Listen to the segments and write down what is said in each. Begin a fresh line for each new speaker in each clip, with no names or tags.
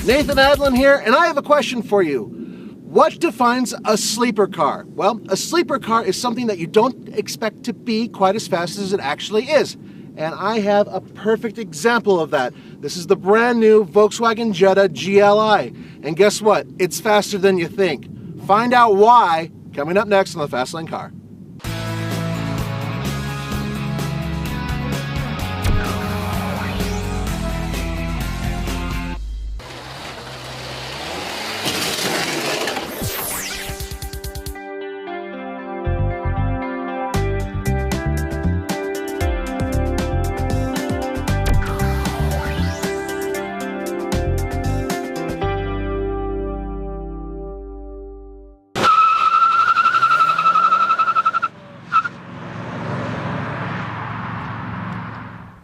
Nathan Adlin here, and I have a question for you. What defines a sleeper car? Well, a sleeper car is something that you don't expect to be quite as fast as it actually is. And I have a perfect example of that. This is the brand new Volkswagen Jetta GLI. And guess what? It's faster than you think. Find out why coming up next on the Fast Lane Car.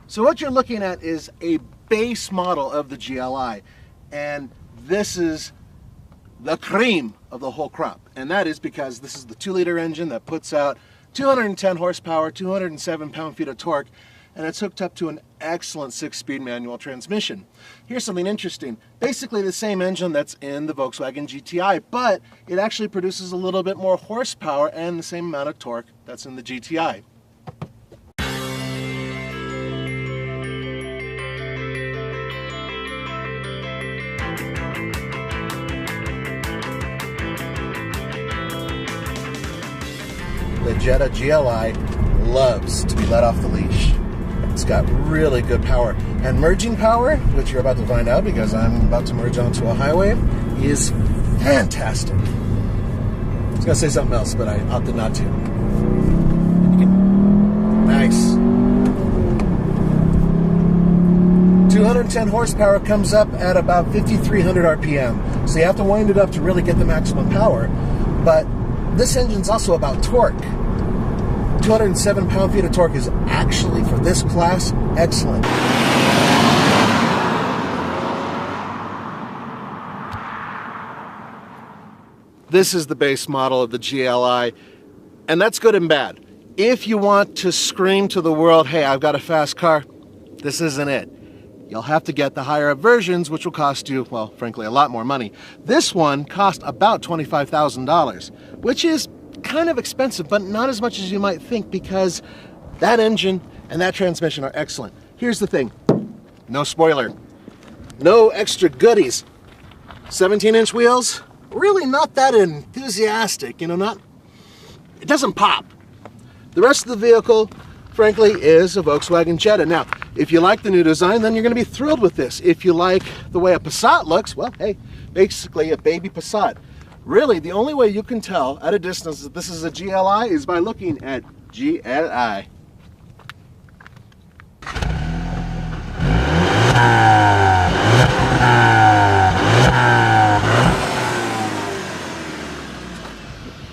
So what you're looking at is a base model of the GLI, and this is the cream of the whole crop. And that is because this is the 2-liter engine that puts out 210 horsepower, 207 pound-feet of torque, and it's hooked up to an excellent 6-speed manual transmission. Here's something interesting. Basically the same engine that's in the Volkswagen GTI, but it actually produces a little bit more horsepower and the same amount of torque that's in the GTI. The Jetta GLI loves to be let off the leash. It's got really good power. And merging power, which you're about to find out because I'm about to merge onto a highway, is fantastic. I was going to say something else, but I opted not to. Nice. 210 horsepower comes up at about 5,300 RPM. So you have to wind it up to really get the maximum power. But this engine's also about torque. 207 pound-feet of torque is actually, for this class, excellent. This is the base model of the GLI, and that's good and bad. If you want to scream to the world, hey, I've got a fast car, this isn't it. You'll have to get the higher up versions, which will cost you, well, frankly, a lot more money. This one cost about $25,000, which is kind of expensive, but not as much as you might think because that engine and that transmission are excellent. Here's the thing. No spoiler. No extra goodies. 17-inch wheels, really not that enthusiastic, you know, it doesn't pop. The rest of the vehicle, frankly, is a Volkswagen Jetta. Now, if you like the new design, then you're going to be thrilled with this. If you like the way a Passat looks, well, hey, basically a baby Passat. Really, the only way you can tell at a distance that this is a GLI is by looking at GLI.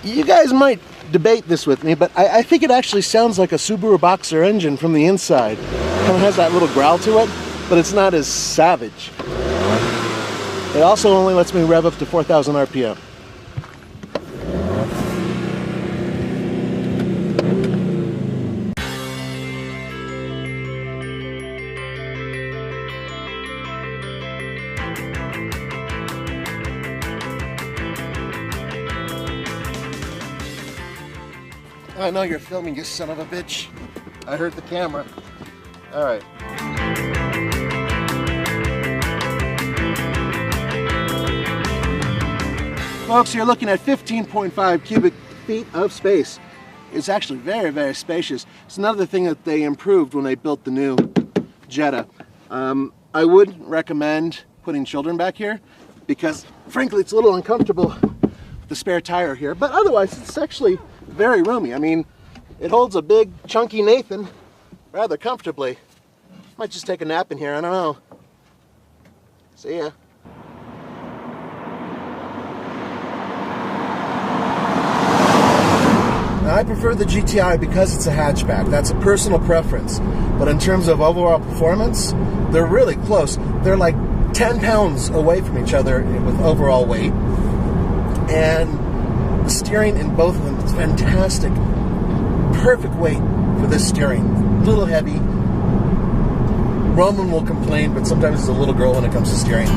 You guys might debate this with me, but I think it actually sounds like a Subaru Boxer engine from the inside. Kind of has that little growl to it, but it's not as savage. It also only lets me rev up to 4,000 RPM. I know you're filming, you son of a bitch. I heard the camera. All right. Folks, you're looking at 15.5 cubic feet of space. It's actually very, very spacious. It's another thing that they improved when they built the new Jetta. I wouldn't recommend putting children back here because, frankly, it's a little uncomfortable with the spare tire here. But otherwise, it's actually very roomy. I mean, it holds a big, chunky Nathan rather comfortably. Might just take a nap in here, I don't know. See ya. Now, I prefer the GTI because it's a hatchback. That's a personal preference. But in terms of overall performance, they're really close. They're like 10 pounds away from each other with overall weight. And the steering in both of them is fantastic. Perfect weight for this steering. A little heavy. Roman will complain, but sometimes he's a little girl when it comes to steering.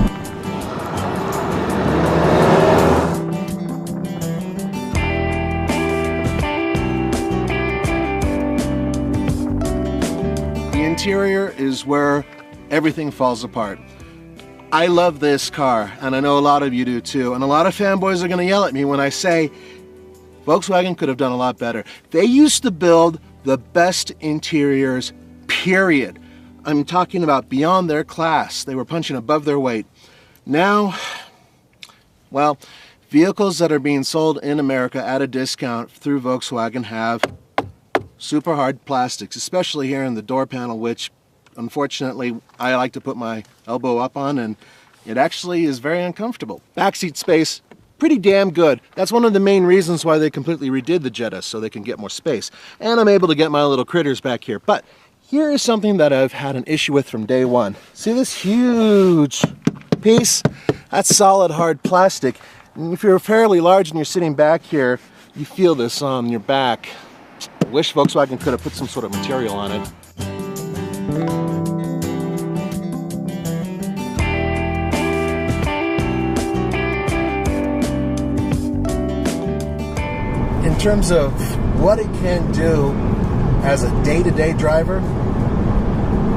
interior is where everything falls apart. I love this car, and I know a lot of you do too, and a lot of fanboys are going to yell at me when I say Volkswagen could have done a lot better. They used to build the best interiors, period. I'm talking about beyond their class. They were punching above their weight. Now, well, vehicles that are being sold in America at a discount through Volkswagen have super hard plastics, especially here in the door panel, which unfortunately I like to put my elbow up on, and it actually is very uncomfortable. Backseat space, pretty damn good. That's one of the main reasons why they completely redid the Jetta, so they can get more space. And I'm able to get my little critters back here. But here is something that I've had an issue with from day one. See this huge piece? That's solid hard plastic. And if you're fairly large and you're sitting back here, you feel this on your back. I wish Volkswagen could have put some sort of material on it. In terms of what it can do as a day-to-day driver,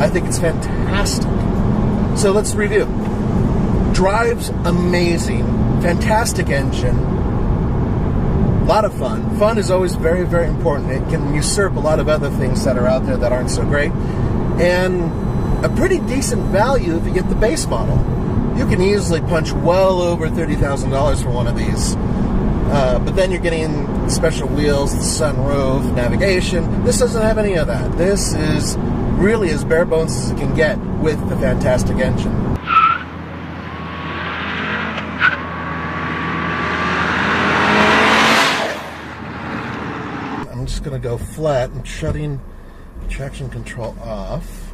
I think it's fantastic. So let's review. Drives amazing, fantastic engine, a lot of fun. Fun is always very, very important. It can usurp a lot of other things that are out there that aren't so great. And a pretty decent value if you get the base model. You can easily punch well over $30,000 for one of these. But then you're getting special wheels, the sunroof, navigation. This doesn't have any of that. This is really as bare bones as it can get with the fantastic engine. I'm just going to go flat and shutting traction control off.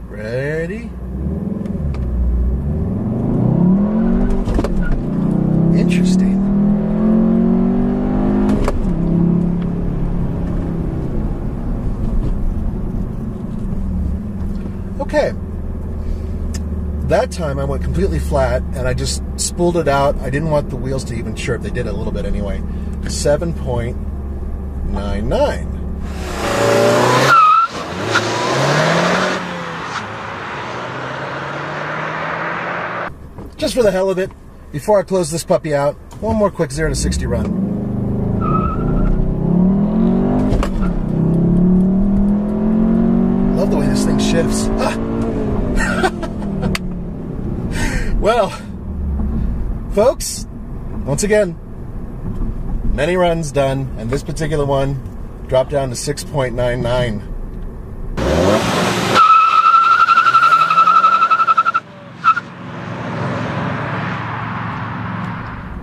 Ready? Interesting. Okay. That time I went completely flat and I just spooled it out. I didn't want the wheels to even chirp. They did a little bit anyway. 7.99. Just for the hell of it, before I close this puppy out, one more quick 0 to 60 run. Love the way this thing shifts. Ah. Well, folks, once again, many runs done, and this particular one dropped down to 6.99.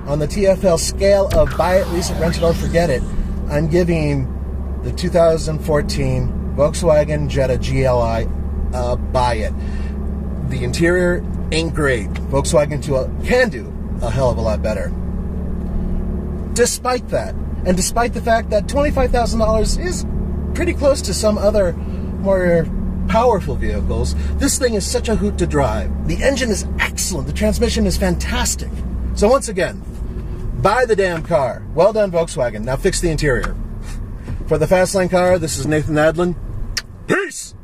On the TFL scale of buy it, lease it, rent it, or forget it, I'm giving the 2014 Volkswagen Jetta GLI a buy it. The interior ain't great. Volkswagen can do a hell of a lot better. Despite that, and despite the fact that $25,000 is pretty close to some other more powerful vehicles, this thing is such a hoot to drive. The engine is excellent. The transmission is fantastic. So once again, buy the damn car. Well done, Volkswagen. Now fix the interior. For the Fastlane Car, this is Nathan Adlin. Peace!